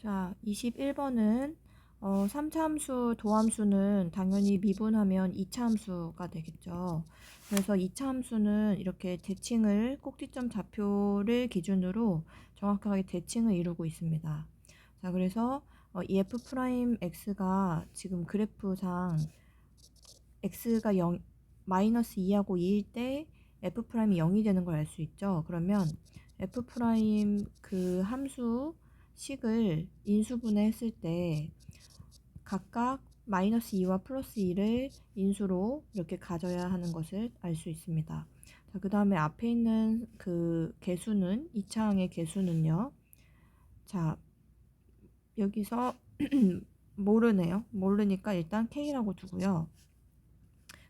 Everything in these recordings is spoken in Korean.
자, 21번은 3차 함수 도함수는 당연히 미분하면 2차 함수가 되겠죠. 그래서 2차 함수는 이렇게 대칭을 꼭지점 좌표를 기준으로 정확하게 대칭을 이루고 있습니다. 자, 그래서 이 f'x가 지금 그래프상 x가 0, 마이너스 2하고 2일 때 f'이 0이 되는 걸 알 수 있죠. 그러면 f' 그 함수 식을 인수분해했을 때 각각 마이너스 2와 플러스 2를 인수로 이렇게 가져야 하는 것을 알 수 있습니다. 자, 그 다음에 앞에 있는 그 개수는 2차항의 개수는요. 자, 여기서 모르네요. 모르니까 일단 K라고 두고요.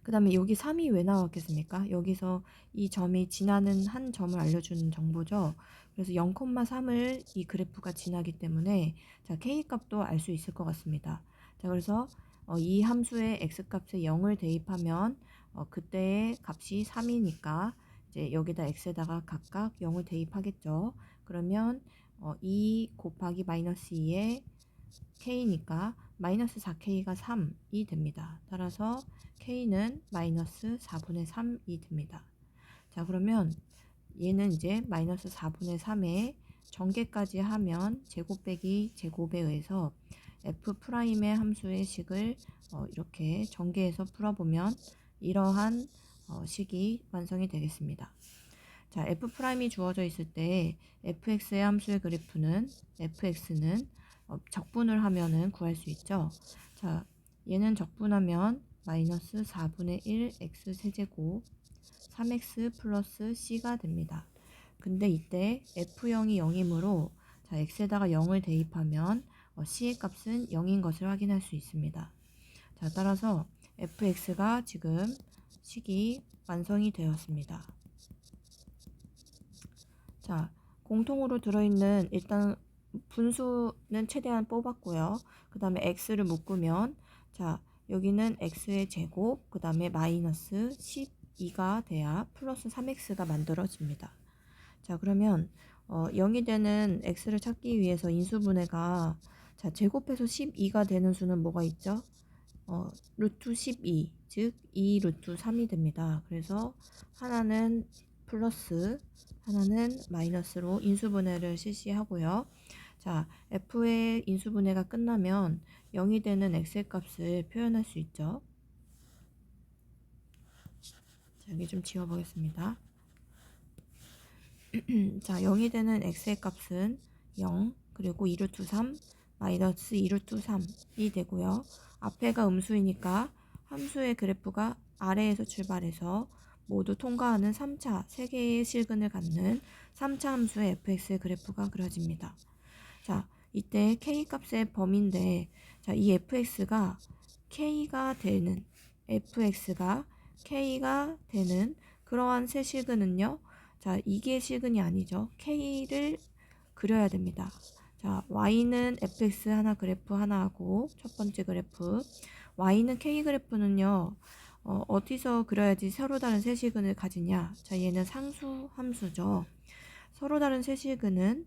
그 다음에 여기 3이 왜 나왔겠습니까? 여기서 이 점이 지나는 한 점을 알려주는 정보죠. 그래서 0,3을 이 그래프가 지나기 때문에 자, K값도 알 수 있을 것 같습니다. 자, 그래서 이 함수의 X값에 0을 대입하면 그때의 값이 3이니까 이제 여기다 X에다가 각각 0을 대입하겠죠. 그러면 2 곱하기 마이너스 2에 K니까 마이너스 4K가 3이 됩니다. 따라서 K는 마이너스 4분의 3이 됩니다. 자, 그러면 얘는 이제 마이너스 4분의 3에 전개까지 하면 제곱 빼기 제곱에 의해서 F'의 함수의 식을 이렇게 전개해서 풀어보면 이러한 식이 완성이 되겠습니다. 자, F'이 주어져 있을 때 fx의 함수의 그래프는 fx는 적분을 하면은 구할 수 있죠. 자, 얘는 적분하면 마이너스 4분의 1 x 세제곱 3x 플러스 c가 됩니다. 근데 이때 f0이 0이므로 자, x에다가 0을 대입하면 c의 값은 0인 것을 확인할 수 있습니다. 자, 따라서 fx가 지금 식이 완성이 되었습니다. 자, 공통으로 들어있는 일단 분수는 최대한 뽑았고요. 그 다음에 x를 묶으면 자, 여기는 x의 제곱, 그 다음에 마이너스 12가 돼야 플러스 3x가 만들어집니다. 자, 그러면 0이 되는 x를 찾기 위해서 인수분해가 자, 제곱해서 12가 되는 수는 뭐가 있죠? 루트 12, 즉 2 루트 3이 됩니다. 그래서 하나는 플러스, 하나는 마이너스로 인수분해를 실시하고요. 자, f의 인수분해가 끝나면 0이 되는 x의 값을 표현할 수 있죠. 자, 여기 좀 지워보겠습니다. 자, 0이 되는 x의 값은 0, 그리고 2루트 3, 마이너스 2루트 3이 되고요. 앞에가 음수이니까 함수의 그래프가 아래에서 출발해서 모두 통과하는 3차, 3개의 실근을 갖는 3차 함수의 fx의 그래프가 그려집니다. 자, 이때 k값의 범위인데, 자, 이 fx가 k가 되는 그러한 세 실근은요. 자, 이게 실근이 아니죠. K를 그려야 됩니다. 자, Y는 fx 하나 그래프 하나 하고 첫 번째 그래프 Y는 K 그래프는요. 어디서 그려야지 서로 다른 세 실근을 가지냐. 자, 얘는 상수 함수죠. 서로 다른 세 실근은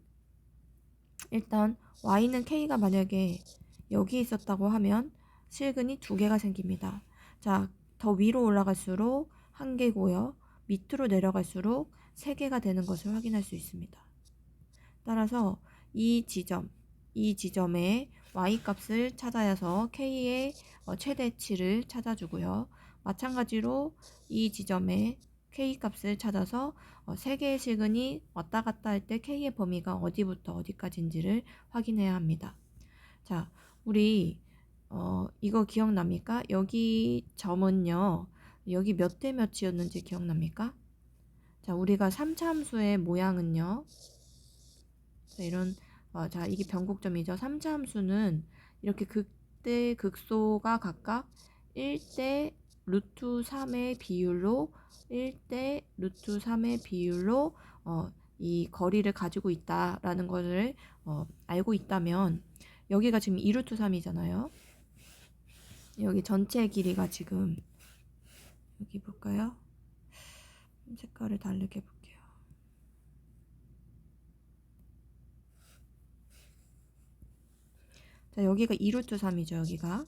일단 Y는 K가 만약에 여기 있었다고 하면 실근이 두 개가 생깁니다. 자, 더 위로 올라갈수록 한 개고요. 밑으로 내려갈수록 세 개가 되는 것을 확인할 수 있습니다. 따라서 이 지점에 y값을 찾아서 k의 최대치를 찾아주고요. 마찬가지로 이 지점에 k값을 찾아서 세 개의 실근이 왔다 갔다 할 때 k의 범위가 어디부터 어디까지인지를 확인해야 합니다. 자, 우리 이거 기억납니까? 여기 점은요. 여기 몇 대 몇이었는지 기억납니까? 자, 우리가 3차 함수의 모양은요. 자, 자, 이게 변곡점이죠. 3차 함수는 이렇게 극대 극소가 각각 1대 루트 3의 비율로 1대 루트 3의 비율로 이 거리를 가지고 있다라는 것을 알고 있다면 여기가 지금 2루트 3이잖아요. 여기 전체 길이가 지금 여기 볼까요? 색깔을 다르게 볼게요. 자, 여기가 2루트 3이죠, 여기가.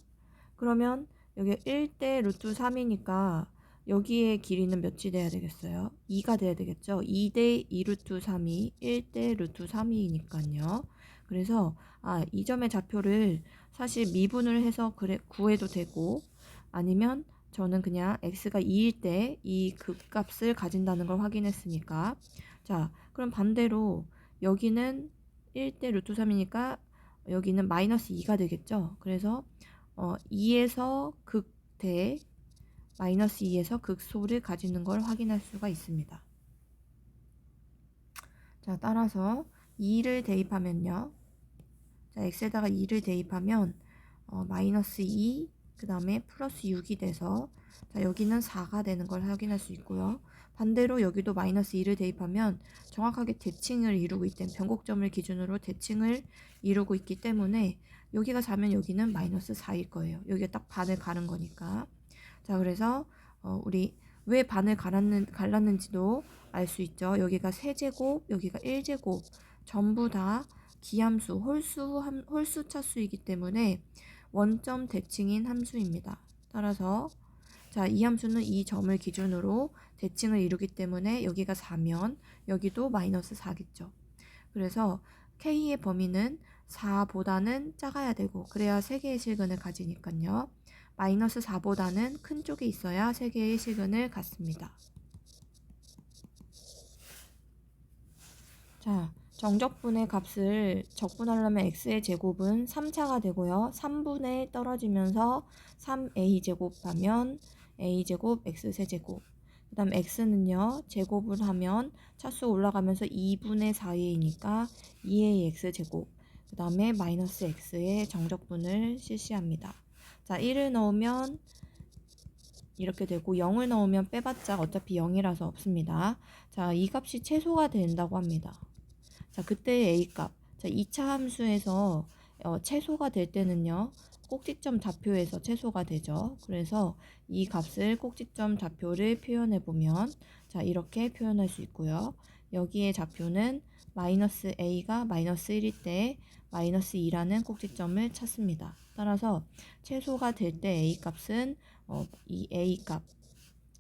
그러면 여기 1대 루트 3이니까 여기의 길이는 몇이 돼야 되겠어요? 2가 돼야 되겠죠? 2대 2루트 3이 1대 루트 3이니까요. 그래서 이 점의 좌표를 사실 미분을 해서 구해도 되고, 아니면 저는 그냥 x가 2일 때 이 극값을 가진다는 걸 확인했으니까, 자, 그럼 반대로 여기는 1대 루트 3이니까 여기는 마이너스 2가 되겠죠? 그래서 2에서 극대 마이너스 2에서 극소를 가지는 걸 확인할 수가 있습니다. 자, 따라서 2를 대입하면요. 자, x에다가 2를 대입하면 마이너스 2, 그 다음에 플러스 6이 돼서, 자, 여기는 4가 되는 걸 확인할 수 있고요. 반대로 여기도 마이너스 2를 대입하면 정확하게 대칭을 이루고 있기 때문에, 변곡점을 기준으로 대칭을 이루고 있기 때문에 여기가 4면 여기는 마이너스 4일 거예요. 여기가 딱 반을 가른 거니까. 자, 그래서 우리 왜 반을 갈랐는지도 알 수 있죠. 여기가 세제곱, 여기가 1제곱, 전부 다 기함수, 홀수 차수이기 때문에 원점 대칭인 함수입니다. 따라서 자, 이 함수는 이 점을 기준으로 대칭을 이루기 때문에 여기가 4면 여기도 마이너스 4겠죠. 그래서 K의 범위는 4보다는 작아야 되고, 그래야 3개의 실근을 가지니까요. 마이너스 4보다는 큰 쪽에 있어야 3개의 실근을 갖습니다. 자, 정적분의 값을 적분하려면 x의 제곱은 3차가 되고요. 3분의 떨어지면서 3a제곱하면 a제곱 x세제곱. 그 다음 x는요. 제곱을 하면 차수 올라가면서 2분의 4a니까 2a x제곱. 그 다음에 마이너스 x의 정적분을 실시합니다. 자, 1을 넣으면 이렇게 되고 0을 넣으면 빼봤자 어차피 0이라서 없습니다. 자, 이 값이 최소가 된다고 합니다. 자, 그때의 A값. 자, 2차 함수에서 최소가 될 때는요. 꼭지점 좌표에서 최소가 되죠. 그래서 이 값을 꼭지점 좌표를 표현해 보면, 자, 이렇게 표현할 수 있고요. 여기에 좌표는 마이너스 A가 마이너스 1일 때 마이너스 2라는 꼭지점을 찾습니다. 따라서 최소가 될 때 A 값은 이 A 값,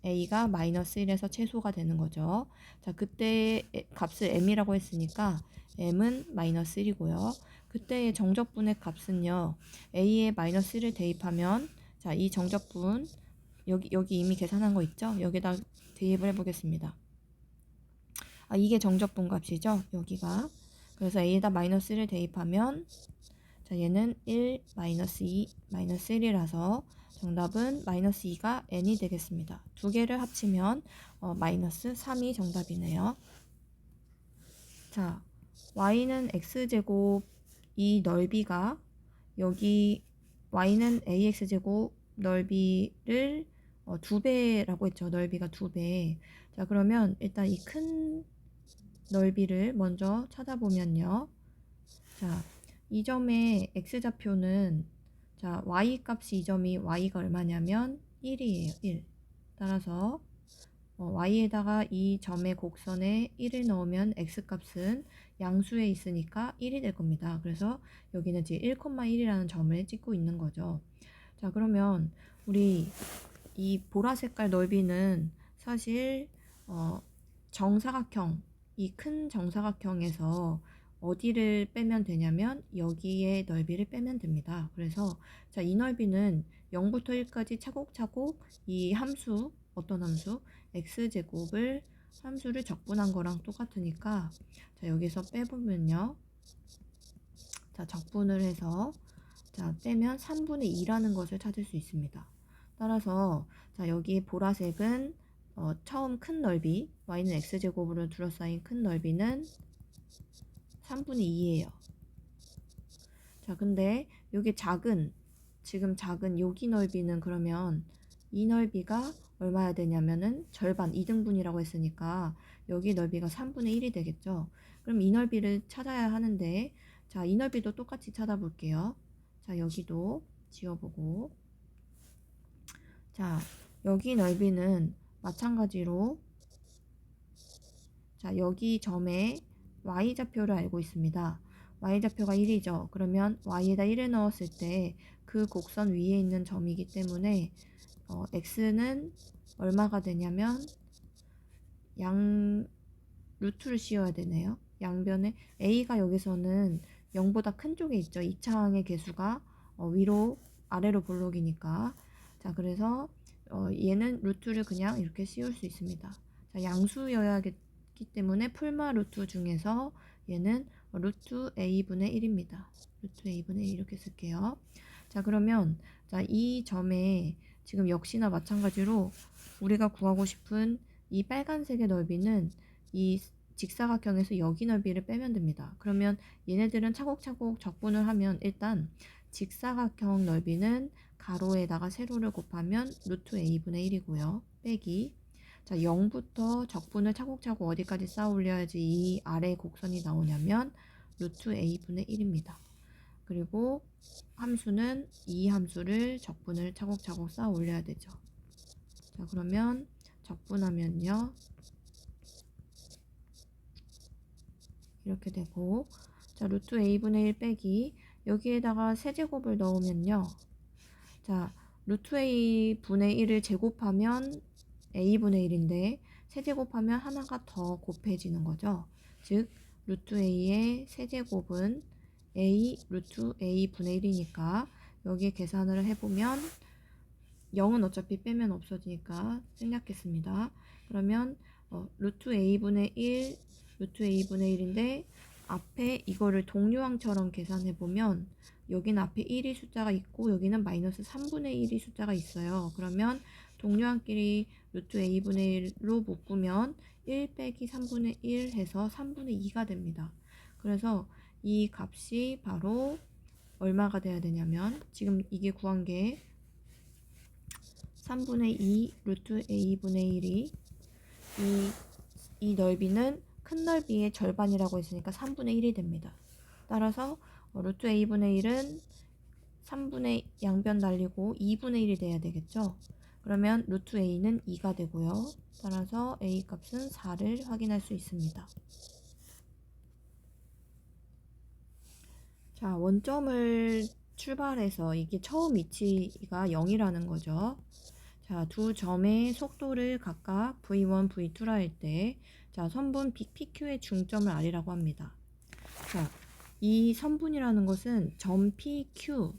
A가 마이너스 1에서 최소가 되는 거죠. 자, 그때 값을 M이라고 했으니까 M은 마이너스 1이고요. 그때의 정적분의 값은요. A에 마이너스 1을 대입하면, 자, 이 정적분 여기 이미 계산한 거 있죠? 여기다 대입을 해보겠습니다. 이게 정적분 값이죠? 여기가. 그래서 A에다 마이너스 1을 대입하면, 자, 얘는 1, 마이너스 2, 마이너스 1이라서 정답은 마이너스 2가 n이 되겠습니다. 두 개를 합치면 마이너스 3이 정답이네요. 자, y는 x제곱, 이 넓이가 여기 y는 ax제곱 넓이를 2배라고 했죠. 넓이가 2배. 자, 그러면 일단 이 큰 넓이를 먼저 찾아보면요. 자, 이 점의 x좌표는, 자, y 값이, 이 점이 y가 얼마냐면 1이에요. 1. 따라서 y에다가 이 점의 곡선에 1을 넣으면 x값은 양수에 있으니까 1이 될 겁니다. 그래서 여기는 지금 1,1이라는 점을 찍고 있는 거죠. 자, 그러면 우리 이 보라 색깔 넓이는 사실 정사각형, 이 큰 정사각형에서 어디를 빼면 되냐면 여기에 넓이를 빼면 됩니다. 그래서 자, 이 넓이는 0부터 1까지 차곡차곡 이 함수, 어떤 함수? x제곱을 함수를 적분한 거랑 똑같으니까, 자, 여기서 빼보면요. 자, 적분을 해서, 자, 빼면 3분의 2라는 것을 찾을 수 있습니다. 따라서 자, 여기 보라색은 처음 큰 넓이, y는 x제곱으로 둘러싸인 큰 넓이는 3분의 2예요. 자, 근데 여기 지금 작은 여기 넓이는, 그러면 이 넓이가 얼마야 되냐면은 절반, 2등분이라고 했으니까 여기 넓이가 3분의 1이 되겠죠. 그럼 이 넓이를 찾아야 하는데, 자, 이 넓이도 똑같이 찾아볼게요. 자, 여기도 지워보고, 자, 여기 넓이는 마찬가지로, 자, 여기 점의 y좌표를 알고 있습니다. y좌표가 1이죠. 그러면 y에다 1을 넣었을 때 그 곡선 위에 있는 점이기 때문에 x는 얼마가 되냐면 양 루트를 씌워야 되네요. 양변에 a가 여기서는 0보다 큰 쪽에 있죠. 2차항의 개수가 위로 아래로 볼록이니까. 자, 그래서 얘는 루트를 그냥 이렇게 씌울 수 있습니다. 자, 양수여야겠기 때문에 풀마 루트 중에서 얘는 루트 a분의 1입니다. 루트 a분의 1 이렇게 쓸게요. 자, 그러면 자, 이 점에 지금 역시나 마찬가지로 우리가 구하고 싶은 이 빨간색의 넓이는 이 직사각형에서 여기 넓이를 빼면 됩니다. 그러면 얘네들은 차곡차곡 적분을 하면 일단 직사각형 넓이는 가로에다가 세로를 곱하면 루트 a분의 1이고요. 빼기. 자, 0부터 적분을 차곡차곡 어디까지 쌓아 올려야지 이 아래 곡선이 나오냐면 루트 a분의 1입니다. 그리고 함수는 이 함수를 적분을 차곡차곡 쌓아 올려야 되죠. 자, 그러면 적분하면요. 이렇게 되고, 자, 루트 a분의 1 빼기 여기에다가 세제곱을 넣으면요. 자, 루트 a분의 1을 제곱하면 a분의 1인데 세제곱하면 하나가 더 곱해지는 거죠. 즉 루트 a의 세제곱은 a 루트 a분의 1이니까 여기 계산을 해보면 0은 어차피 빼면 없어지니까 생략했습니다. 그러면 루트 a분의 1 루트 a분의 1인데 앞에 이거를 동류항처럼 계산해보면 여기는 앞에 1이 숫자가 있고 여기는 마이너스 3분의 1이 숫자가 있어요. 그러면 동류항끼리 루트 a분의 1로 묶으면 1 빼기 3분의 1 해서 3분의 2가 됩니다. 그래서 이 값이 바로 얼마가 돼야 되냐면 지금 이게 구한 게 3분의 2 루트 a분의 1이 이 넓이는 큰 넓이의 절반이라고 했으니까 3분의 1이 됩니다. 따라서 루트 a분의 1은 3분의 양변 날리고 2분의 1이 돼야 되겠죠. 그러면 루트 a는 2가 되고요. 따라서 a 값은 4를 확인할 수 있습니다. 자, 원점을 출발해서 이게 처음 위치가 0이라는 거죠. 자, 두 점의 속도를 각각 v1, v2라 할 때, 자, 선분 PQ의 중점을 R이라고 합니다. 자, 이 선분이라는 것은 점 PQ,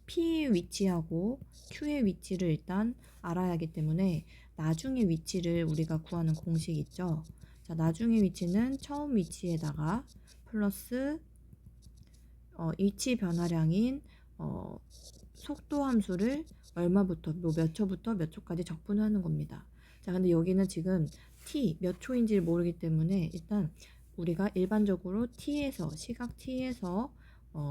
P의 위치하고 Q의 위치를 일단 알아야 하기 때문에 나중의 위치를 우리가 구하는 공식이 있죠. 자, 나중의 위치는 처음 위치에다가 플러스 위치 변화량인 속도 함수를 얼마부터 몇 초부터 몇 초까지 적분하는 겁니다. 자, 근데 여기는 지금 t 몇 초인지를 모르기 때문에 일단 우리가 일반적으로 t에서 시각 t에서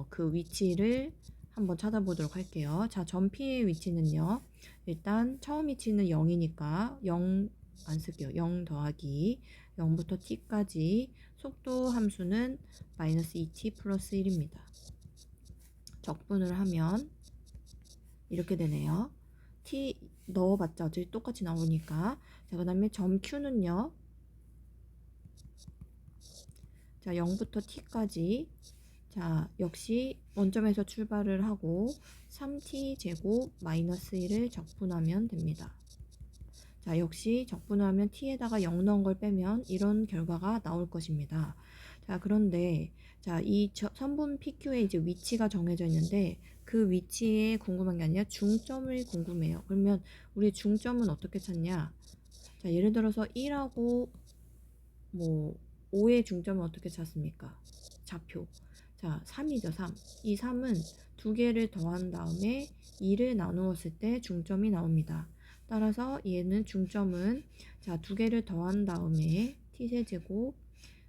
그 위치를 한번 찾아보도록 할게요. 자, 점 P의 위치는요. 일단 처음 위치는 0이니까 0 안 쓸게요. 0 더하기 0부터 t까지 속도 함수는 마이너스 2t 플러스 1입니다. 적분을 하면 이렇게 되네요. t 넣어봤자 어차피 똑같이 나오니까. 자, 그 다음에 점 q는요. 자, 0부터 t까지. 자, 역시 원점에서 출발을 하고 3t 제곱 마이너스 1을 적분하면 됩니다. 자, 역시 적분하면 t에다가 0 넣은 걸 빼면 이런 결과가 나올 것입니다. 자, 그런데 자, 이 선분 PQ의 이제 위치가 정해져 있는데 그 위치에 궁금한 게 아니라 중점을 궁금해요. 그러면 우리 중점은 어떻게 찾냐? 자, 예를 들어서 1하고 뭐 5의 중점은 어떻게 찾습니까? 좌표. 자, 3이죠, 3. 이 3은 두 개를 더한 다음에 2를 나누었을 때 중점이 나옵니다. 따라서 얘는 중점은 자, 두 개를 더한 다음에 t세제곱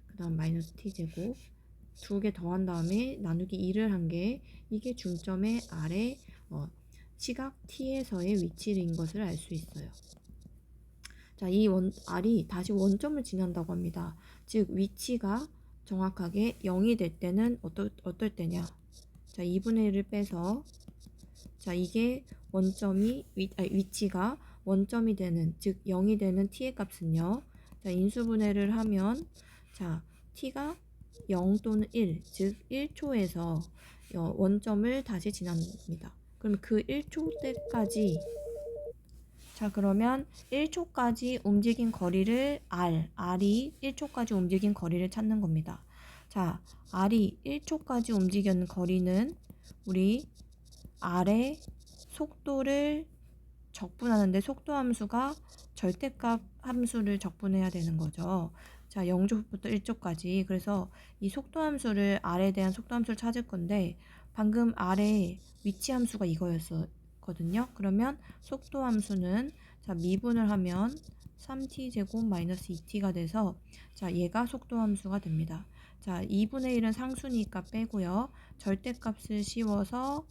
그 다음 마이너스 t제곱 두 개 더한 다음에 나누기 2를 한 게 이게 중점의 아래 시각 t에서의 위치인 것을 알 수 있어요. 자, 이 R이 다시 원점을 지난다고 합니다. 즉 위치가 정확하게 0이 될 때는 어떨 때냐? 자, 2분의 1을 빼서 자, 이게 위치가 원점이 되는 즉 0이 되는 t의 값은요. 자, 인수분해를 하면 자, t가 0 또는 1, 즉 1초에서 원점을 다시 지납니다. 그럼 그 1초 때까지, 자 그러면 1초까지 움직인 거리를 R이 1초까지 움직인 거리를 찾는 겁니다. 자, R이 1초까지 움직인 거리는 우리 R의 속도를 적분하는데 속도 함수가 절대값 함수를 적분해야 되는 거죠. 자, 0초부터 1초까지. 그래서 이 속도 함수를 R에 대한 속도 함수를 찾을 건데 방금 R의 위치 함수가 이거였거든요. 그러면 속도 함수는 자, 미분을 하면 3t제곱 마이너스 2t가 돼서 자, 얘가 속도 함수가 됩니다. 자, 2분의 1은 상수니까 빼고요. 절대값을 씌워서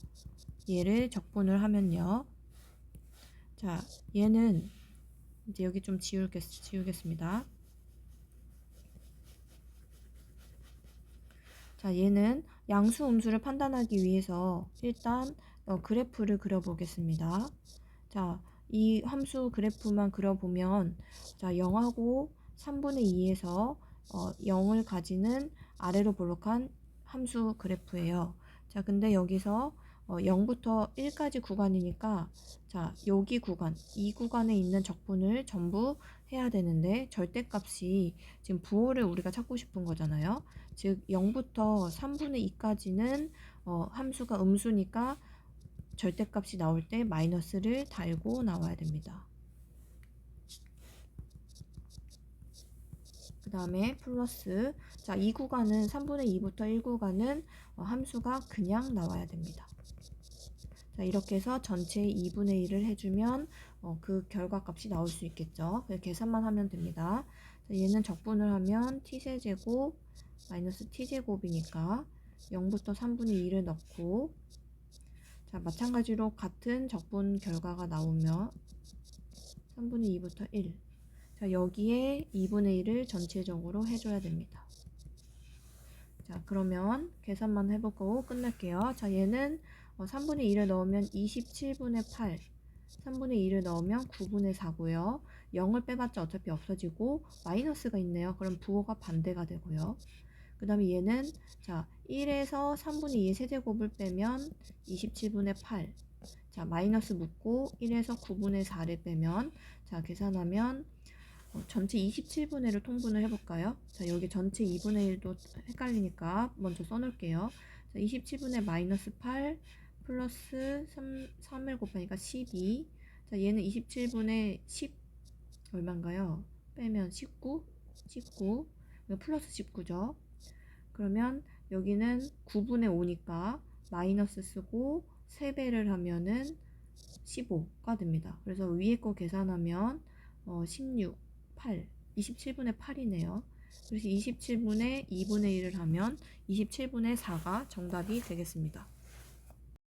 얘를 적분을 하면요. 자, 얘는 이제 여기 좀 지우겠습니다. 자, 얘는 양수 음수를 판단하기 위해서 일단 그래프를 그려보겠습니다. 자, 이 함수 그래프만 그려보면 자, 0하고 3분의 2에서 0을 가지는 아래로 볼록한 함수 그래프예요. 자, 근데 여기서 0부터 1까지 구간이니까 자, 여기 구간, 이 구간에 있는 적분을 전부 해야 되는데 절대값이 지금 부호를 우리가 찾고 싶은 거잖아요. 즉 0부터 3분의 2까지는 함수가 음수니까 절대값이 나올 때 마이너스를 달고 나와야 됩니다. 그 다음에 플러스, 자, 이 구간은 3분의 2부터 1 구간은 함수가 그냥 나와야 됩니다. 자, 이렇게 해서 전체의 2분의 1을 해주면 그 결과값이 나올 수 있겠죠. 그래서 계산만 하면 됩니다. 자, 얘는 적분을 하면 t세제곱 마이너스 t제곱이니까 0부터 3분의 2를 넣고 자, 마찬가지로 같은 적분 결과가 나오면 3분의 2부터 1. 자, 여기에 2분의 1을 전체적으로 해줘야 됩니다. 자, 그러면 계산만 해보고 끝낼게요. 자, 얘는 3분의 2를 넣으면 27분의 8, 3분의 2를 넣으면 9분의 4고요. 0을 빼봤자 어차피 없어지고 마이너스가 있네요. 그럼 부호가 반대가 되고요. 그 다음에 얘는 자 1에서 3분의 2의 세제곱을 빼면 27분의 8. 자, 마이너스 묶고 1에서 9분의 4를 빼면 자, 계산하면 전체 27분의 1을 통분을 해볼까요? 자, 여기 전체 2분의 1도 헷갈리니까 먼저 써놓을게요. 자, 27분의 마이너스 8 플러스 3을 곱하니까 12. 자, 얘는 27분의 10 얼마인가요? 빼면 19 플러스 19죠. 그러면 여기는 9분의 5니까 마이너스 쓰고 3배를 하면은 15가 됩니다. 그래서 위에 거 계산하면 16, 8, 27분의 8이네요. 그래서 27분의 2분의 1을 하면 27분의 4가 정답이 되겠습니다.